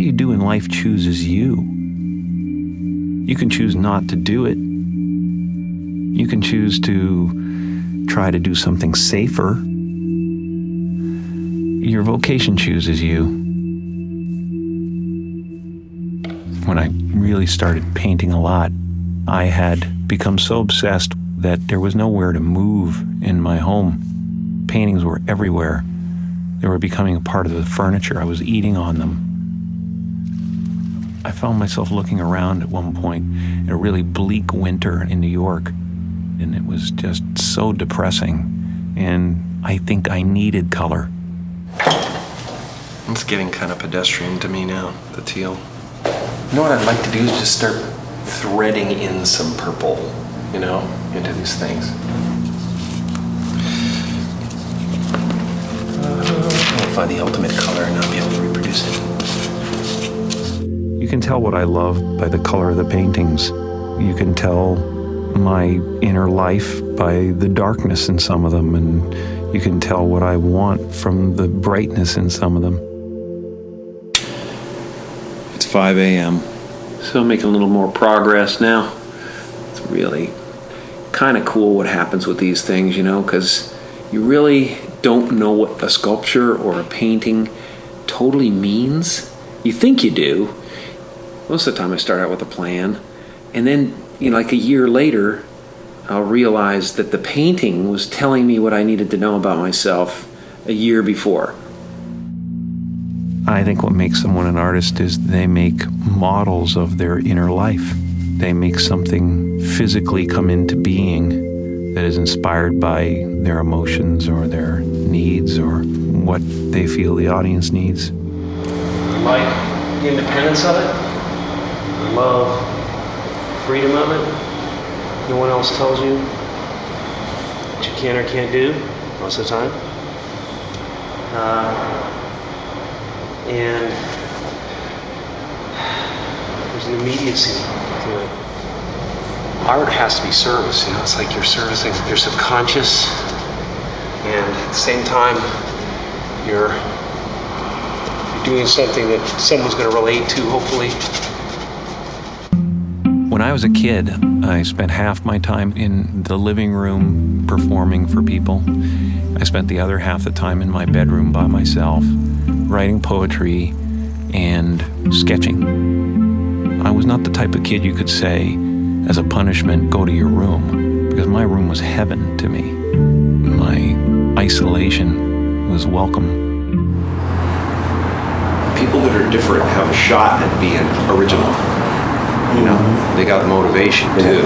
you do in life chooses you. You can choose not to do it. You can choose to try to do something safer. Your vocation chooses you. When I really started painting a lot, I had become so obsessed that there was nowhere to move in my home. Paintings were everywhere. They were becoming a part of the furniture. I was eating on them. I found myself looking around at one point in a really bleak winter in New York, and it was just so depressing, and I think I needed color. It's getting kind of pedestrian to me now, the teal. You know what I'd like to do is just start threading in some purple, into these things. I'll find the ultimate color and not be able to reproduce it. You can tell what I love by the color of the paintings. You can tell my inner life by the darkness in some of them, and you can tell what I want from the brightness in some of them. It's 5 a.m. So I'm making a little more progress now. It's really kind of cool what happens with these things, because you really don't know what a sculpture or a painting totally means. You think you do. Most of the time I start out with a plan, and then, like a year later, I'll realize that the painting was telling me what I needed to know about myself a year before. I think what makes someone an artist is they make models of their inner life. They make something physically come into being that is inspired by their emotions or their needs or what they feel the audience needs. I like the independence of it. I love freedom of it. No one else tells you what you can or can't do most of the time. And there's an immediacy to it. Art has to be service, it's like you're servicing your subconscious, and at the same time you're doing something that someone's going to relate to, hopefully. When I was a kid, I spent half my time in the living room performing for people. I spent the other half the time in my bedroom by myself, writing poetry and sketching. I was not the type of kid you could say, as a punishment, go to your room, because my room was heaven to me. My isolation was welcome. People that are different have a shot at being original. They got motivation too.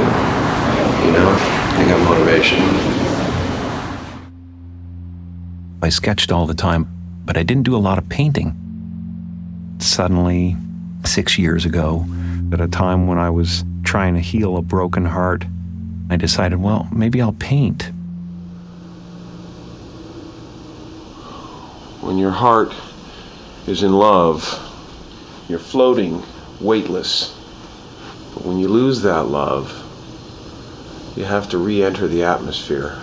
They got motivation. I sketched all the time, but I didn't do a lot of painting. Suddenly, 6 years ago, at a time when I was trying to heal a broken heart, I decided, well, maybe I'll paint. When your heart is in love, you're floating, weightless. But when you lose that love, you have to re-enter the atmosphere.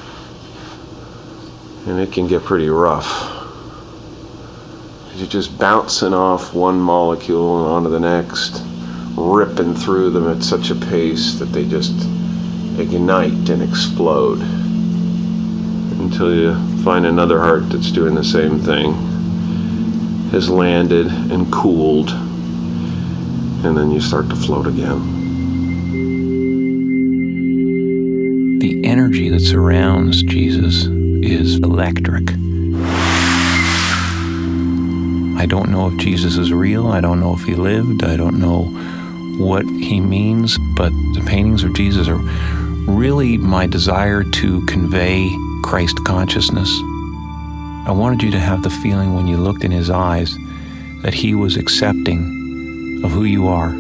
And it can get pretty rough. You're just bouncing off one molecule and onto the next, ripping through them at such a pace that they just ignite and explode. Until you find another heart that's doing the same thing, has landed and cooled, and then you start to float again. The energy that surrounds Jesus is electric. I don't know if Jesus is real. I don't know if he lived. I don't know what he means, but the paintings of Jesus are really my desire to convey Christ consciousness. I wanted you to have the feeling when you looked in his eyes that he was accepting of who you are.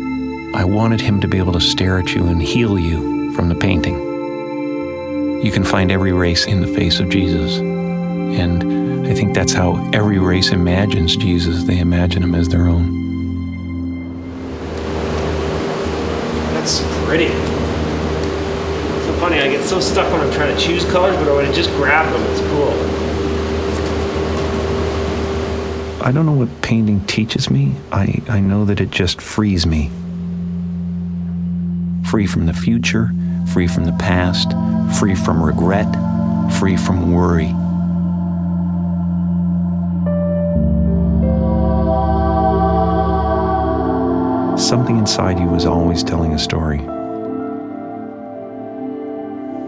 I wanted him to be able to stare at you and heal you from the painting. You can find every race in the face of Jesus. And I think that's how every race imagines Jesus. They imagine him as their own. That's pretty. So funny, I get so stuck when I'm trying to choose colors, but when I just grab them, it's cool. I don't know what painting teaches me. I know that it just frees me. Free from the future, free from the past, free from regret, free from worry. Something inside you is always telling a story.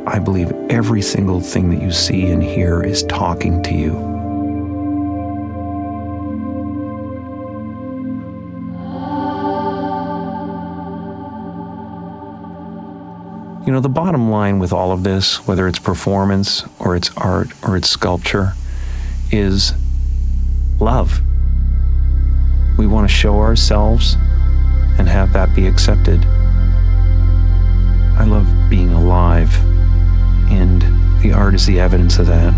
I believe every single thing that you see and hear is talking to you. You know, the bottom line with all of this, whether it's performance or it's art or it's sculpture, is love. We want to show ourselves and have that be accepted. I love being alive, and the art is the evidence of that.